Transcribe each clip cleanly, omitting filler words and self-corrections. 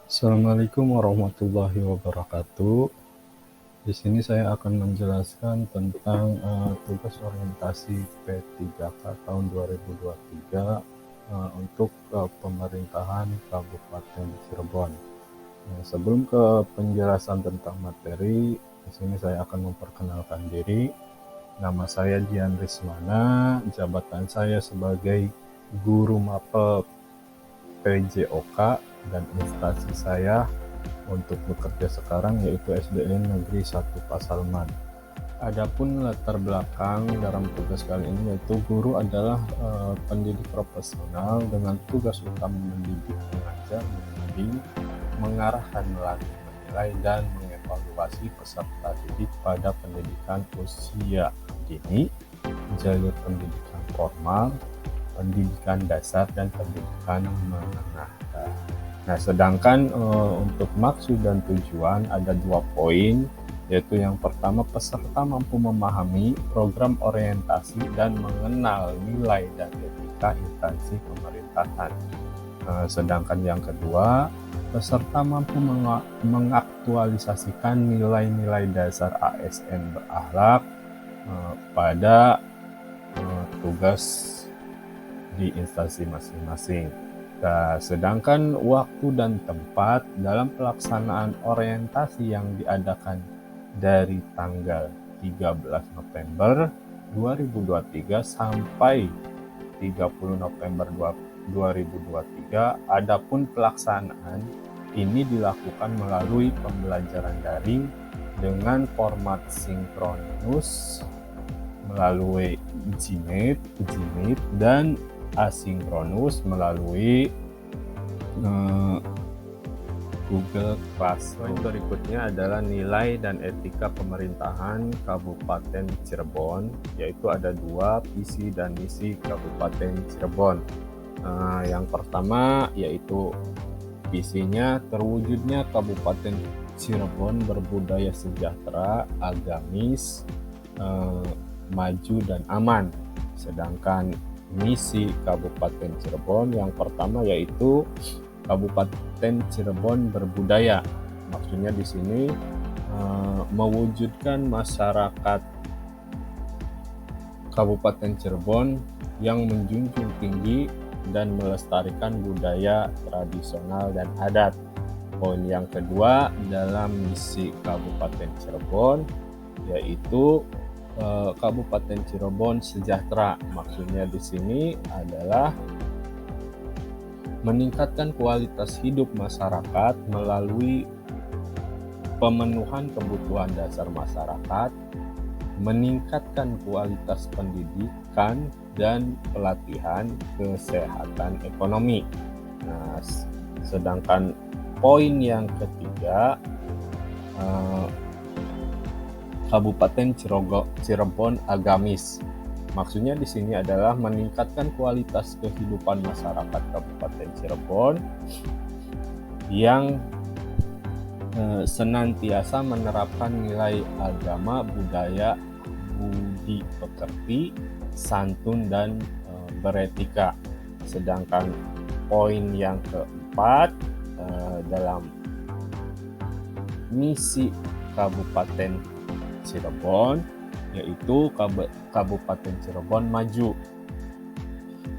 Assalamualaikum warahmatullahi wabarakatuh. Di sini saya akan menjelaskan tentang tugas orientasi P3K tahun 2023 untuk pemerintahan Kabupaten Cirebon. Sebelum ke penjelasan tentang materi, di sini saya akan memperkenalkan diri. Nama saya Dian Rismana, jabatan saya sebagai Guru Mapel PJOK, dan instansi saya untuk bekerja sekarang yaitu SDN Negeri 1 Pasalman. Adapun latar belakang dalam tugas kali ini yaitu guru adalah pendidik profesional dengan tugas utama mendidik, mengajar, membimbing, mengarahkan, melatih, menilai, dan mengevaluasi peserta didik pada pendidikan usia dini, jalur pendidikan formal, pendidikan dasar, dan pendidikan menengah. Nah, sedangkan untuk maksud dan tujuan ada 2 poin, yaitu yang pertama, peserta mampu memahami program orientasi dan mengenal nilai dan etika instansi pemerintahan. Sedangkan yang kedua, peserta mampu mengaktualisasikan nilai-nilai dasar ASN berakhlak pada tugas di instansi masing-masing. Nah, sedangkan waktu dan tempat dalam pelaksanaan orientasi yang diadakan dari tanggal 13 November 2023 sampai 30 November 2023, adapun pelaksanaan ini dilakukan melalui pembelajaran daring dengan format sinkronus melalui Gmeet, dan asinkronus melalui Google Classroom. Berikutnya adalah nilai dan etika pemerintahan Kabupaten Cirebon, yaitu ada 2, visi dan misi Kabupaten Cirebon. Yang pertama yaitu visinya, terwujudnya Kabupaten Cirebon berbudaya sejahtera, agamis, maju dan aman. Sedangkan misi Kabupaten Cirebon yang pertama yaitu Kabupaten Cirebon berbudaya. Maksudnya di sini mewujudkan masyarakat Kabupaten Cirebon yang menjunjung tinggi dan melestarikan budaya tradisional dan adat. Poin yang kedua dalam misi Kabupaten Cirebon yaitu Kabupaten Cirebon sejahtera. Maksudnya di sini adalah meningkatkan kualitas hidup masyarakat melalui pemenuhan kebutuhan dasar masyarakat, meningkatkan kualitas pendidikan dan pelatihan kesehatan ekonomi. Nah, sedangkan poin yang ketiga, Kabupaten Cirebon agamis. Maksudnya di sini adalah meningkatkan kualitas kehidupan masyarakat Kabupaten Cirebon yang senantiasa menerapkan nilai agama, budaya, budi pekerti, santun, dan beretika. Sedangkan poin yang keempat dalam misi Kabupaten Cirebon yaitu Kabupaten Cirebon maju.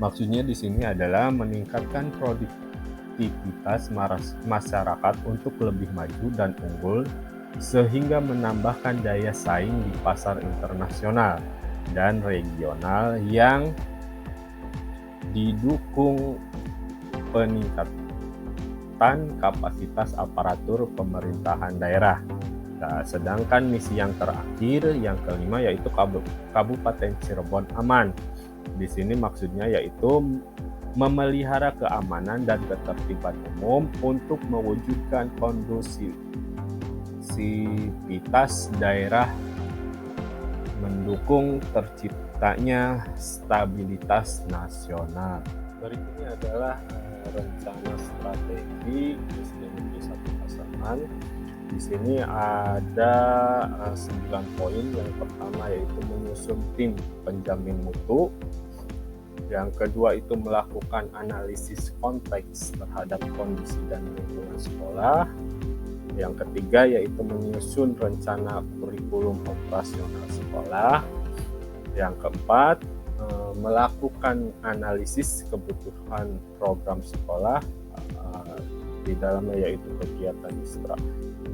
Maksudnya di sini adalah meningkatkan produktivitas masyarakat untuk lebih maju dan unggul sehingga menambahkan daya saing di pasar internasional dan regional yang didukung peningkatan kapasitas aparatur pemerintahan daerah. Nah, sedangkan misi yang terakhir, yang kelima, yaitu Kabupaten Cirebon aman. Di sini maksudnya yaitu memelihara keamanan dan ketertiban umum untuk mewujudkan kondusivitas daerah, mendukung terciptanya stabilitas nasional. Berikutnya adalah rencana strategi SDN Negeri 1 Pasaman. Di sini ada 9 poin. Yang pertama yaitu menyusun tim penjamin mutu. Yang kedua itu melakukan analisis konteks terhadap kondisi dan lingkungan sekolah. Yang ketiga yaitu menyusun rencana kurikulum operasional sekolah. Yang keempat, melakukan analisis kebutuhan program sekolah, di dalamnya yaitu kegiatan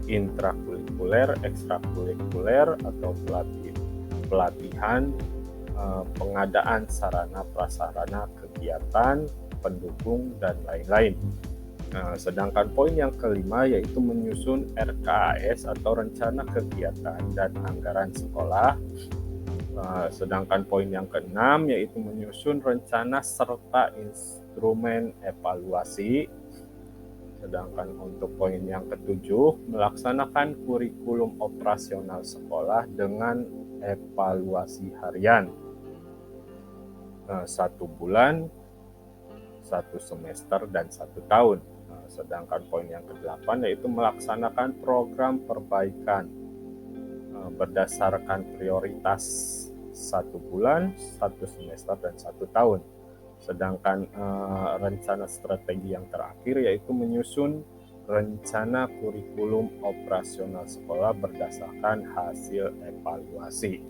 intrakurikuler, ekstrakurikuler atau pelatihan, pengadaan sarana prasarana kegiatan, pendukung, dan lain-lain. Sedangkan poin yang kelima yaitu menyusun RKAS atau rencana kegiatan dan anggaran sekolah. Sedangkan poin yang keenam yaitu menyusun rencana serta instrumen evaluasi. Sedangkan untuk poin yang ketujuh, melaksanakan kurikulum operasional sekolah dengan evaluasi harian. 1 bulan, 1 semester, dan 1 tahun. Sedangkan poin yang ke-8 yaitu melaksanakan program perbaikan berdasarkan prioritas 1 bulan, 1 semester, dan 1 tahun. Sedangkan rencana strategi yang terakhir yaitu menyusun rencana kurikulum operasional sekolah berdasarkan hasil evaluasi.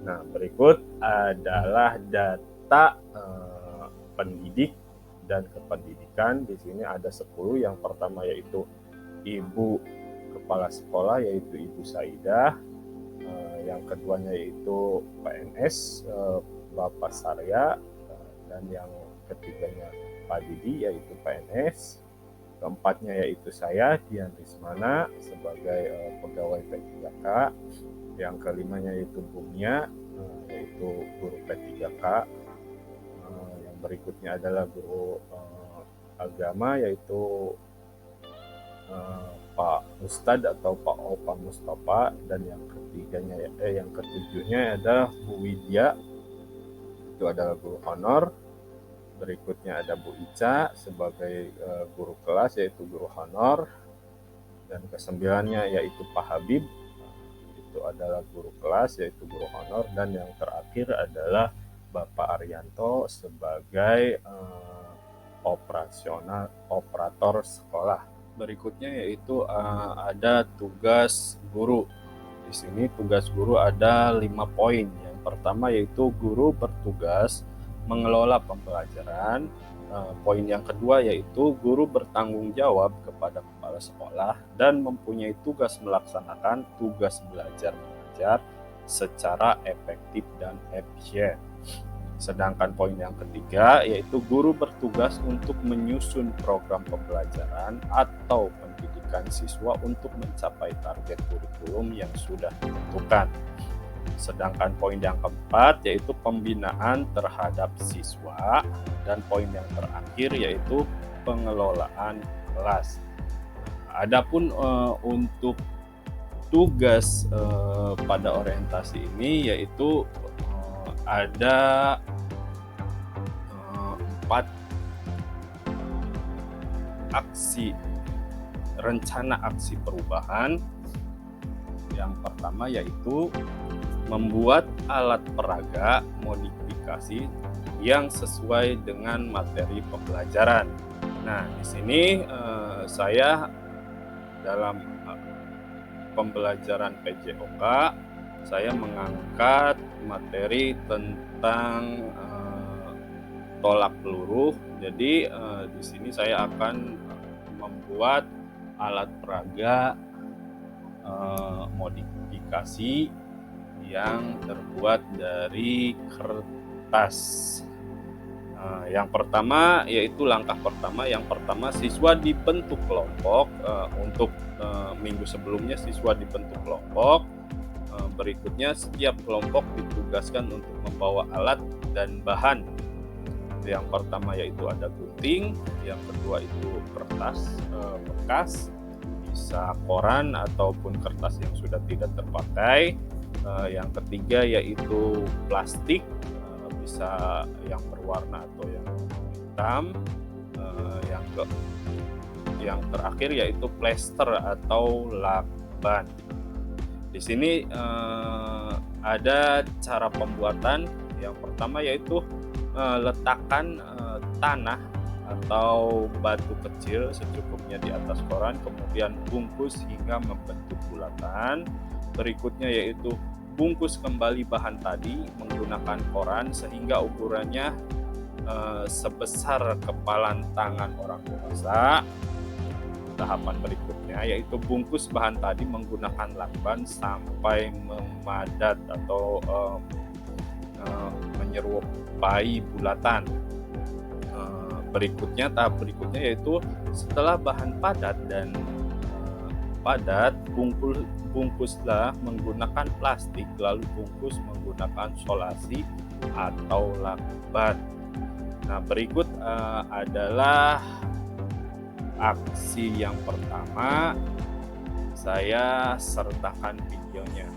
Nah, berikut adalah data pendidik dan kependidikan. Di sini ada 10. Yang pertama yaitu Ibu Kepala Sekolah yaitu Ibu Saidah. Yang keduanya yaitu PNS Bapak Sarya, dan yang ketiganya Pak Didi yaitu PNS. Keempatnya yaitu saya Dian Rismana sebagai pegawai P3K. Yang kelimanya yaitu Bumia yaitu guru P3K. Yang berikutnya adalah guru agama yaitu Pak Ustadz atau Pak Opa Mustafa, dan yang ketujuhnya adalah Bu Widya, itu adalah guru honor. Berikutnya ada Bu Ica sebagai guru kelas yaitu guru honor, dan kesembilannya yaitu Pak Habib, itu adalah guru kelas yaitu guru honor, dan yang terakhir adalah Bapak Arianto sebagai operator sekolah. Berikutnya yaitu ada tugas guru. Di sini tugas guru ada 5 poin. Yang pertama yaitu guru bertugas mengelola pembelajaran. Poin yang kedua yaitu guru bertanggung jawab kepada kepala sekolah dan mempunyai tugas melaksanakan tugas belajar mengajar secara efektif dan efisien. Sedangkan poin yang ketiga yaitu guru bertugas untuk menyusun program pembelajaran atau pendidikan siswa untuk mencapai target kurikulum yang sudah ditentukan. Sedangkan poin yang keempat yaitu pembinaan terhadap siswa, dan poin yang terakhir yaitu pengelolaan kelas. Adapun untuk tugas pada orientasi ini yaitu ada 4 rencana aksi perubahan. Yang pertama yaitu membuat alat peraga modifikasi yang sesuai dengan materi pembelajaran. Nah, di sini saya dalam pembelajaran PJOK saya mengangkat materi tentang tolak peluru. Jadi di sini saya akan membuat alat peraga modifikasi yang terbuat dari kertas. Yang pertama yaitu langkah pertama. Yang pertama siswa dibentuk kelompok. Untuk minggu sebelumnya siswa dibentuk kelompok. Berikutnya setiap kelompok ditugaskan untuk membawa alat dan bahan. Yang pertama yaitu ada gunting, yang kedua itu kertas bekas, bisa koran ataupun kertas yang sudah tidak terpakai. Yang ketiga yaitu plastik, bisa yang berwarna atau yang hitam. Yang terakhir yaitu plester atau lakban. Di sini ada cara pembuatan. Yang pertama yaitu letakkan tanah atau batu kecil secukupnya di atas koran, kemudian bungkus hingga membentuk bulatan. Berikutnya yaitu bungkus kembali bahan tadi menggunakan koran sehingga ukurannya sebesar kepalan tangan orang dewasa. Tahapan berikutnya yaitu bungkus bahan tadi menggunakan lakban sampai memadat atau menyerupai bulatan. Tahap berikutnya yaitu setelah bahan padat bungkuslah menggunakan plastik, lalu bungkus menggunakan solasi atau lakban. Nah, berikut adalah aksi yang pertama. Saya sertakan videonya.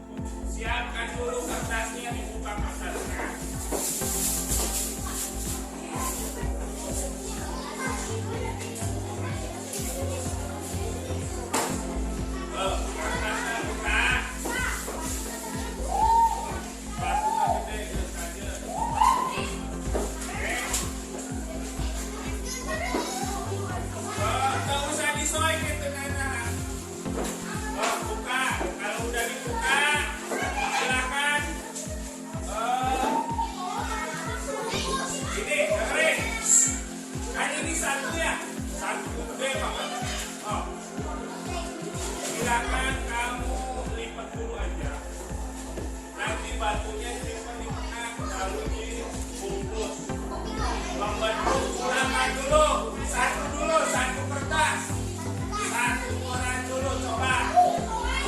Siapkan dulu kertasnya, dibuka kertasnya. Silakan kamu lipat dulu aja. Nanti batunya simpan di tengah, lalu dibungkus. Membentuk ulangan dulu. Satu kertas. Satu koran dulu, coba.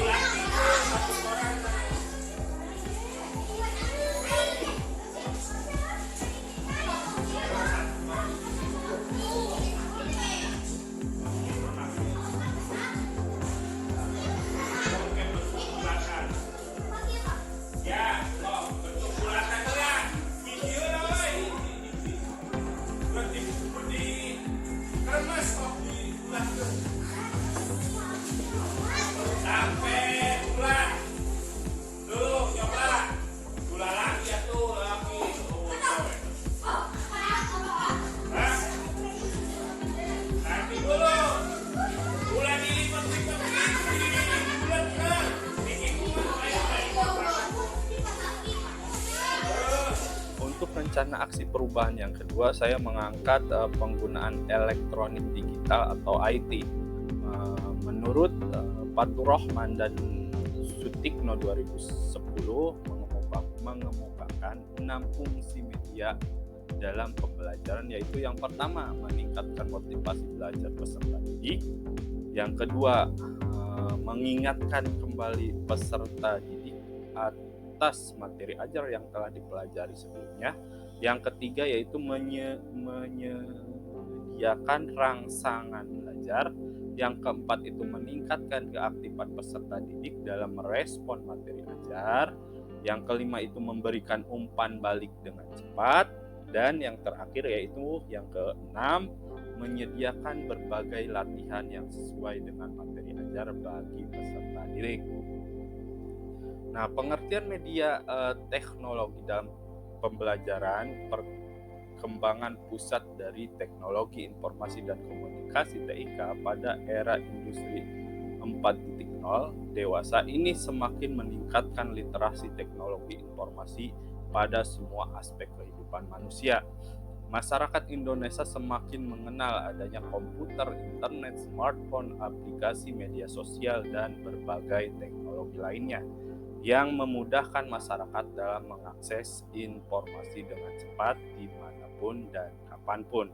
Ulang itu satu koran. Untuk rencana aksi perubahan yang kedua, saya mengangkat penggunaan elektronik digital atau IT. Menurut Fatur Rahman dan Sutikno 2010 mengemukakan 6 fungsi media dalam pembelajaran, yaitu yang pertama meningkatkan motivasi belajar peserta didik, yang kedua mengingatkan kembali peserta didik atas materi ajar yang telah dipelajari sebelumnya. Yang ketiga yaitu menyediakan rangsangan belajar. Yang keempat itu meningkatkan keaktifan peserta didik dalam merespon materi ajar. Yang kelima itu memberikan umpan balik dengan cepat. Dan yang terakhir yaitu yang keenam, menyediakan berbagai latihan yang sesuai dengan materi ajar bagi peserta didik. Nah, pengertian media teknologi dalam pembelajaran, perkembangan pusat dari teknologi informasi dan komunikasi TIK pada era industri 4.0 dewasa ini semakin meningkatkan literasi teknologi informasi pada semua aspek kehidupan manusia. Masyarakat Indonesia semakin mengenal adanya komputer, internet, smartphone, aplikasi media sosial, dan berbagai teknologi lainnya yang memudahkan masyarakat dalam mengakses informasi dengan cepat dimanapun dan kapanpun.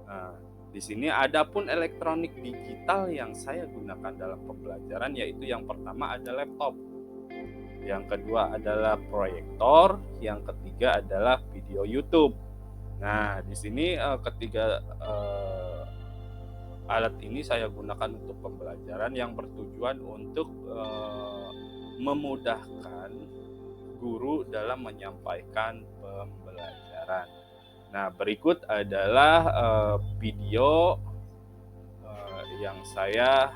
Nah, di sini ada pun elektronik digital yang saya gunakan dalam pembelajaran, yaitu yang pertama ada laptop, yang kedua adalah proyektor, yang ketiga adalah video YouTube. Nah, di sini ketiga alat ini saya gunakan untuk pembelajaran yang bertujuan untuk memudahkan guru dalam menyampaikan pembelajaran. Nah, berikut adalah video yang saya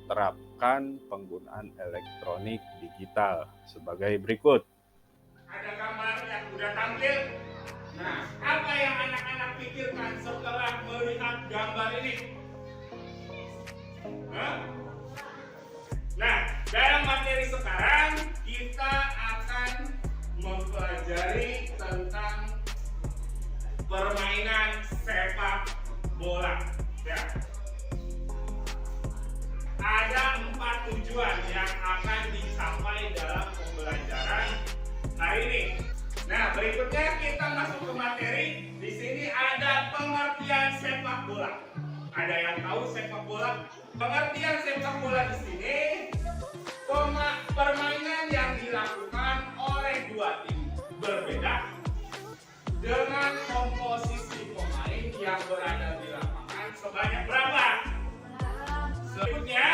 terapkan penggunaan elektronik digital sebagai berikut. Ada gambar yang udah tampil. Nah, apa yang anak-anak pikirkan setelah melihat gambar ini? Hah? Nah, dalam materi sekarang kita akan mempelajari tentang permainan sepak bola. Ya. Ada 4 tujuan yang akan dicapai dalam pembelajaran hari ini. Nah, berikutnya kita masuk ke materi. Di sini ada pengertian sepak bola. Ada yang tahu sepak bola? Pengertian sepak bola di sini permainan yang dilakukan oleh dua tim berbeda dengan komposisi pemain yang berada di lapangan sebanyak berapa? Selanjutnya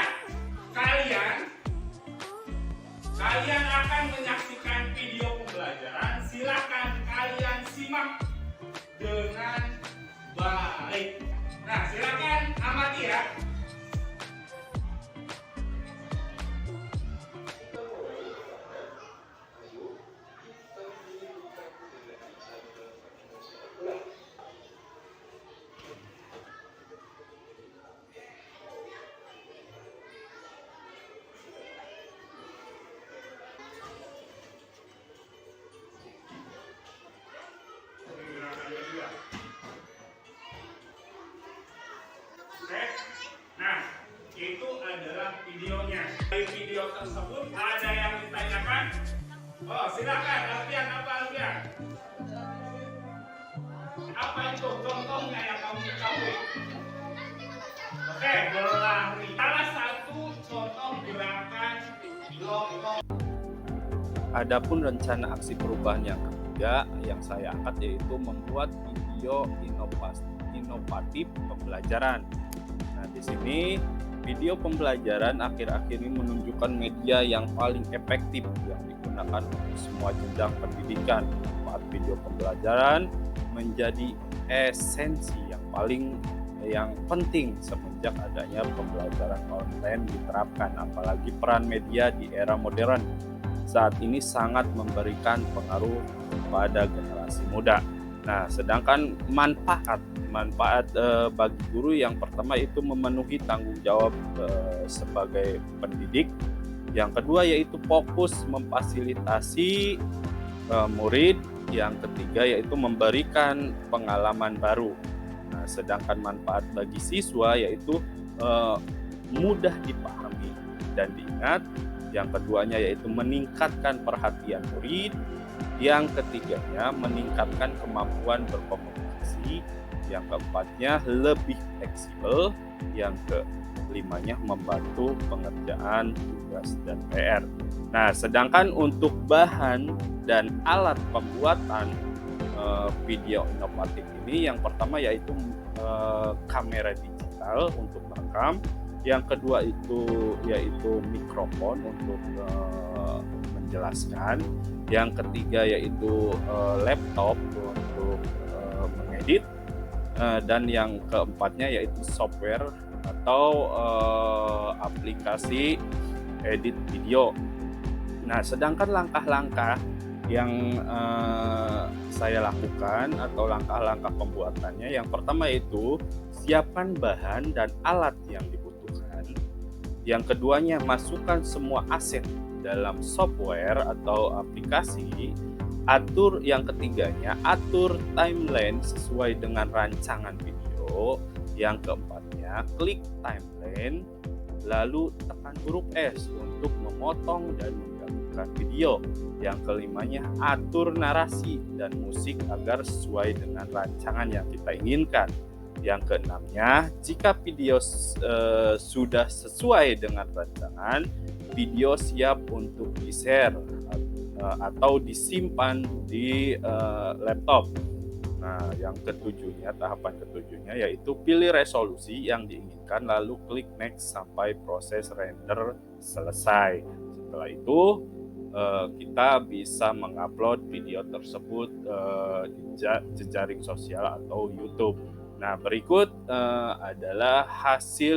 kalian akan menyaksikan video pembelajaran. Silakan kalian simak dengan baik. Nah, silakan amati ya. Oke. Nah, itu adalah videonya. Di video tersebut ada yang ditanyakan? Oh, silakan. Alfian? Apa itu contohnya yang kamu ketahui? Oke, berlari. Salah satu contoh gerakan lompat. Adapun rencana aksi perubahan yang ketiga yang saya angkat yaitu membuat video inovatif pembelajaran. Nah, di sini video pembelajaran akhir-akhir ini menunjukkan media yang paling efektif yang digunakan untuk semua jenjang pendidikan. Manfaat video pembelajaran menjadi esensi yang penting semenjak adanya pembelajaran online diterapkan, apalagi peran media di era modern saat ini sangat memberikan pengaruh pada generasi muda. Nah, sedangkan manfaat bagi guru yang pertama itu memenuhi tanggung jawab sebagai pendidik. Yang kedua yaitu fokus memfasilitasi murid. Yang ketiga yaitu memberikan pengalaman baru. Nah, sedangkan manfaat bagi siswa yaitu mudah dipahami dan diingat. Yang keduanya yaitu meningkatkan perhatian murid. Yang ketiganya meningkatkan kemampuan berkomunikasi. Yang keempatnya lebih fleksibel. Yang kelimanya membantu pengerjaan tugas dan PR. Nah, sedangkan untuk bahan dan alat pembuatan video inovatif ini, yang pertama yaitu kamera digital untuk merekam. Yang kedua itu yaitu mikrofon untuk menjelaskan. Yang ketiga yaitu laptop untuk mengedit. Dan yang keempatnya yaitu software atau aplikasi edit video. Nah, sedangkan langkah-langkah yang saya lakukan atau langkah-langkah pembuatannya, yang pertama yaitu siapkan bahan dan alat yang dibutuhkan. Yang keduanya masukkan semua aset dalam software atau aplikasi. Yang ketiganya atur timeline sesuai dengan rancangan video. Yang keempatnya klik timeline lalu tekan huruf S untuk memotong dan menggabungkan video. Yang kelimanya atur narasi dan musik agar sesuai dengan rancangan yang kita inginkan. Yang keenamnya, jika video sudah sesuai dengan rancangan, video siap untuk di-share atau disimpan di laptop. Nah, yang ketujuhnya, tahapan ketujuhnya yaitu pilih resolusi yang diinginkan lalu klik next sampai proses render selesai. Setelah itu kita bisa mengupload video tersebut di jejaring sosial atau YouTube. Nah, berikut adalah hasil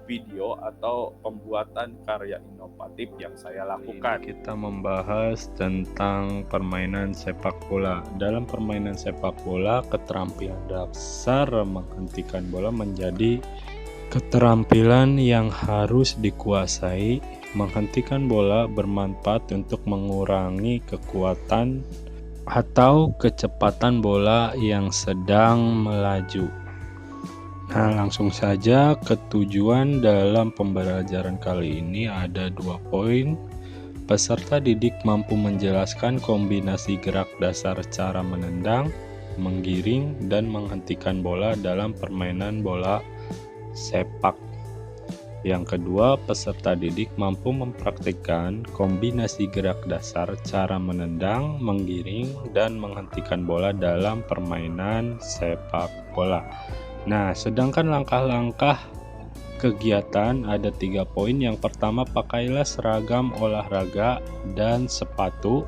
video atau pembuatan karya inovatif yang saya lakukan. Kita membahas tentang permainan sepak bola. Dalam permainan sepak bola, keterampilan dasar menghentikan bola menjadi keterampilan yang harus dikuasai. Menghentikan bola bermanfaat untuk mengurangi kekuatan atau kecepatan bola yang sedang melaju. Nah, langsung saja ke tujuan dalam pembelajaran kali ini. Ada 2 poin. Peserta didik mampu menjelaskan kombinasi gerak dasar cara menendang, menggiring, dan menghentikan bola dalam permainan bola sepak. Yang kedua, peserta didik mampu mempraktikkan kombinasi gerak dasar cara menendang, menggiring, dan menghentikan bola dalam permainan sepak bola. Nah, sedangkan langkah-langkah kegiatan ada 3 poin. Yang pertama, pakailah seragam olahraga dan sepatu.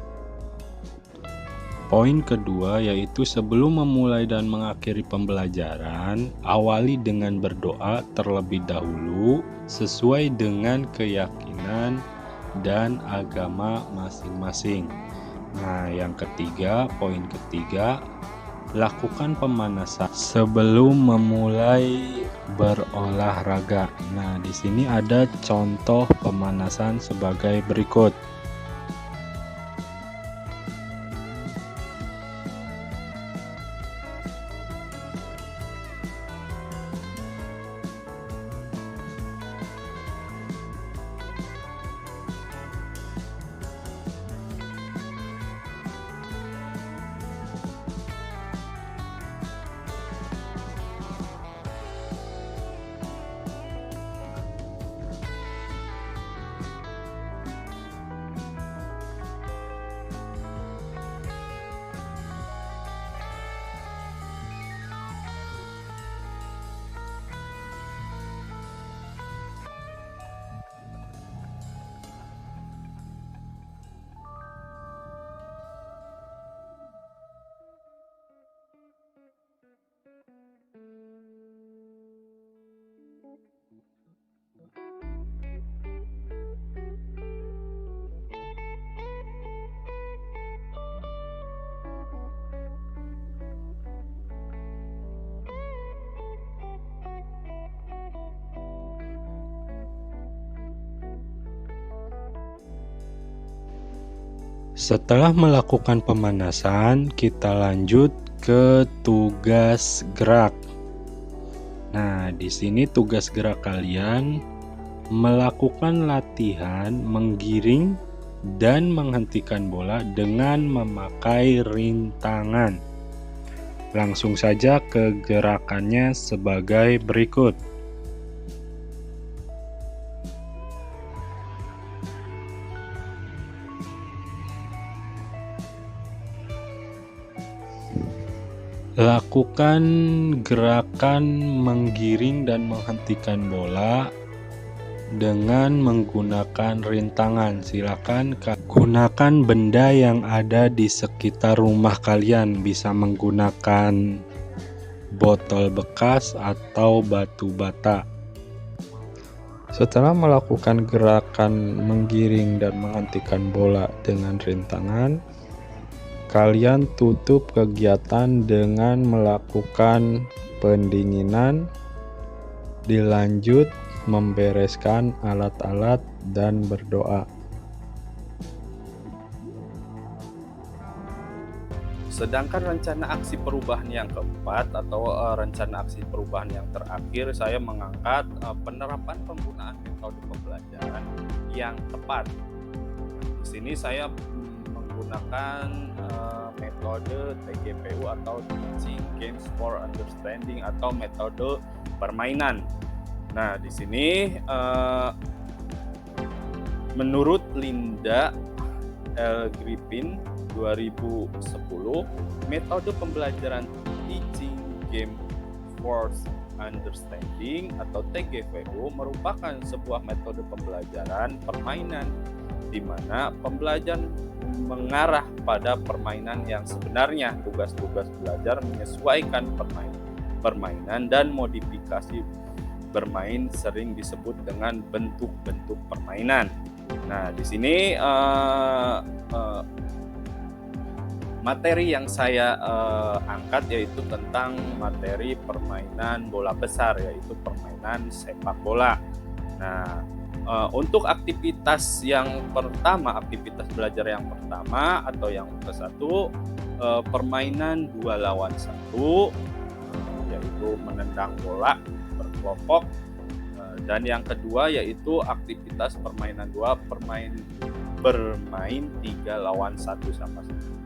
Poin kedua yaitu sebelum memulai dan mengakhiri pembelajaran, awali dengan berdoa terlebih dahulu sesuai dengan keyakinan dan agama masing-masing. Nah, yang ketiga, poin ketiga, lakukan pemanasan sebelum memulai berolahraga. Nah, di sini ada contoh pemanasan sebagai berikut. Setelah melakukan pemanasan, kita lanjut ke tugas gerak. Nah, di sini tugas gerak kalian melakukan latihan menggiring dan menghentikan bola dengan memakai rintangan. Langsung saja ke gerakannya sebagai berikut. Lakukan gerakan menggiring dan menghentikan bola dengan menggunakan rintangan. Silakan gunakan benda yang ada di sekitar rumah kalian. Bisa menggunakan botol bekas atau batu bata. Setelah melakukan gerakan menggiring dan menghentikan bola dengan rintangan, kalian tutup kegiatan dengan melakukan pendinginan, dilanjut membereskan alat-alat dan berdoa. Sedangkan rencana aksi perubahan yang keempat atau rencana aksi perubahan yang terakhir, saya mengangkat penerapan penggunaan metode pembelajaran yang tepat. Di sini saya menggunakan metode TGPU atau Teaching Games for Understanding atau metode permainan. Nah, di sini menurut Linda L. Griffin 2010, metode pembelajaran Teaching Game for Understanding atau TGPU merupakan sebuah metode pembelajaran permainan di mana pembelajaran mengarah pada permainan yang sebenarnya. Tugas-tugas belajar menyesuaikan permainan dan modifikasi bermain sering disebut dengan bentuk-bentuk permainan. Nah, di sini materi yang saya angkat yaitu tentang materi permainan bola besar, yaitu permainan sepak bola. Nah, untuk aktivitas yang pertama, aktivitas belajar yang pertama atau yang ke-1, permainan 2 lawan 1, yaitu menendang bola berkelompok. Dan yang kedua yaitu aktivitas permainan 2, bermain 3 lawan 1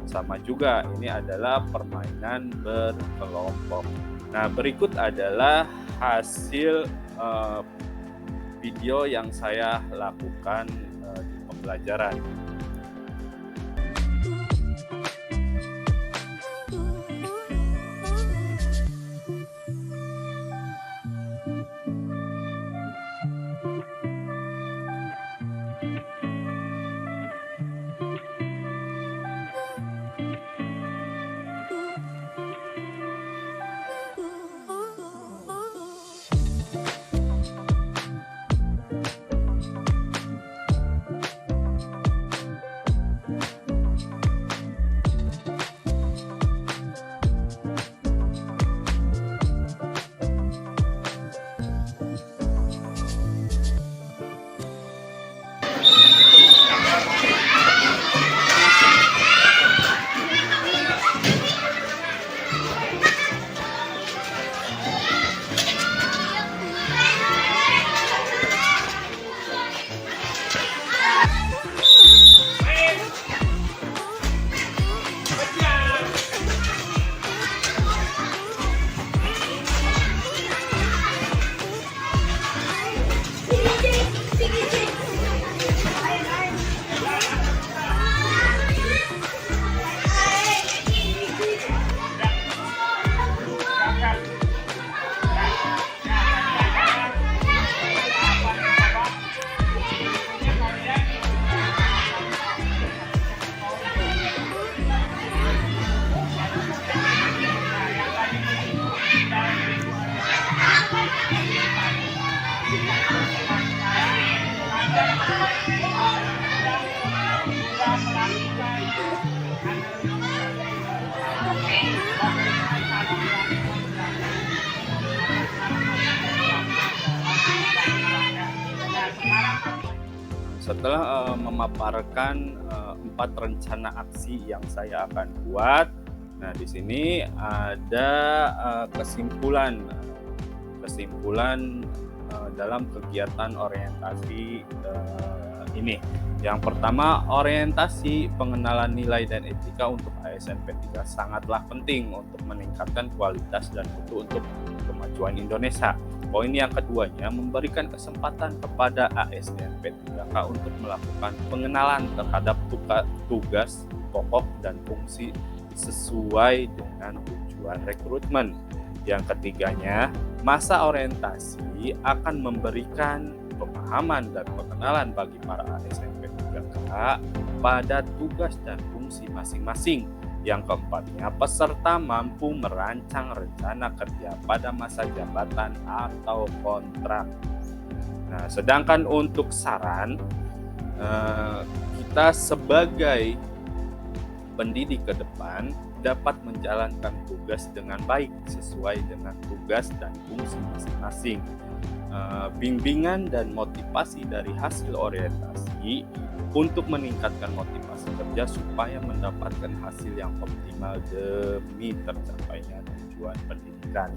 sama juga. Ini adalah permainan berkelompok. Nah, berikut adalah hasil video yang saya lakukan di pembelajaran. Setelah memaparkan 4 rencana aksi yang saya akan buat, nah di sini ada kesimpulan dalam kegiatan orientasi ini. Yang pertama, orientasi pengenalan nilai dan etika untuk ASN P3 sangatlah penting untuk meningkatkan kualitas dan mutu untuk kemajuan Indonesia. Poin yang keduanya, memberikan kesempatan kepada ASN P3K untuk melakukan pengenalan terhadap tugas, pokok, dan fungsi sesuai dengan tujuan rekrutmen. Yang ketiganya, masa orientasi akan memberikan pemahaman dan pengenalan bagi para ASN P3K pada tugas dan fungsi masing-masing. Yang keempatnya, peserta mampu merancang rencana kerja pada masa jabatan atau kontrak. Nah, sedangkan untuk saran, kita sebagai pendidik ke depan dapat menjalankan tugas dengan baik sesuai dengan tugas dan fungsi masing-masing. Bimbingan dan motivasi dari hasil orientasi untuk meningkatkan motivasi kerja supaya mendapatkan hasil yang optimal demi tercapainya tujuan pendidikan.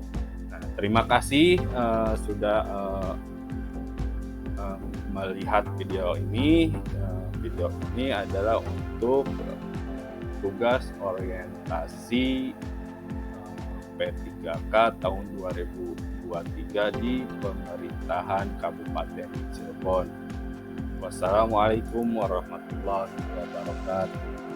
Nah, terima kasih sudah melihat video ini. Video ini adalah untuk tugas orientasi P3K tahun 2023 di pemerintahan Kabupaten Cirebon. Wassalamualaikum warahmatullahi wabarakatuh.